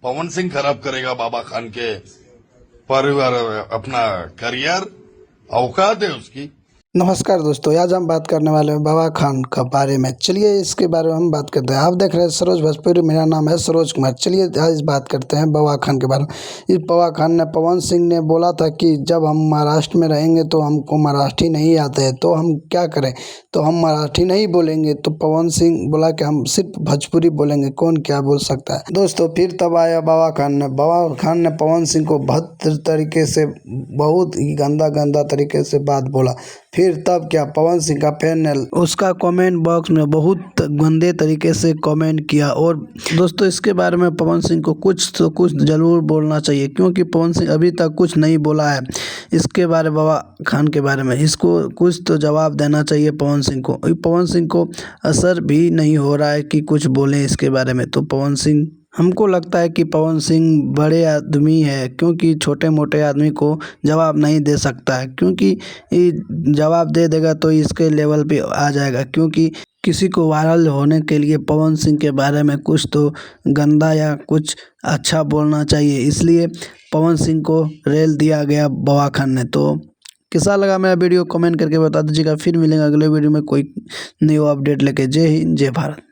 पवन सिंह खराब करेगा बाबा खान के परिवार अपना करियर, औकात है उसकी। नमस्कार दोस्तों, आज हम बात करने वाले हैं बाबा खान का बारे में। चलिए इसके बारे में हम बात करते हैं। आप देख रहे हैं सरोज भोजपुरी, मेरा नाम है सरोज कुमार। चलिए आज बात करते हैं बाबा खान के बारे में। इस बाबा खान ने, पवन सिंह ने बोला था कि जब हम महाराष्ट्र में रहेंगे तो हमको मराठी नहीं आते है, तो हम क्या करें, तो हम मराठी नहीं बोलेंगे। तो पवन सिंह बोला कि हम सिर्फ भोजपुरी बोलेंगे, कौन क्या बोल सकता है। दोस्तों फिर तब आया बाबा खान ने। बाबा खान ने पवन सिंह को भद्र तरीके से, बहुत ही गंदा तरीके से बात बोला। फिर तब क्या, पवन सिंह का फैन ने उसका कमेंट बॉक्स में बहुत गंदे तरीके से कमेंट किया। और दोस्तों इसके बारे में पवन सिंह को कुछ तो कुछ ज़रूर बोलना चाहिए, क्योंकि पवन सिंह अभी तक कुछ नहीं बोला है इसके बारे, बाबा खान के बारे में। इसको कुछ तो जवाब देना चाहिए पवन सिंह को। पवन सिंह को असर भी नहीं हो रहा है कि कुछ बोलें इसके बारे में। तो पवन सिंह, हमको लगता है कि पवन सिंह बड़े आदमी है, क्योंकि छोटे मोटे आदमी को जवाब नहीं दे सकता है, क्योंकि ये जवाब दे देगा तो इसके लेवल पे आ जाएगा। क्योंकि किसी को वायरल होने के लिए पवन सिंह के बारे में कुछ तो गंदा या कुछ अच्छा बोलना चाहिए, इसलिए पवन सिंह को रेल दिया गया बाबा खान ने। तो कैसा लगा मेरा वीडियो, कमेंट करके बता दीजिएगा। फिर मिलेंगे अगले वीडियो में कोई न्यू अपडेट लेके। जय हिंद, जय भारत।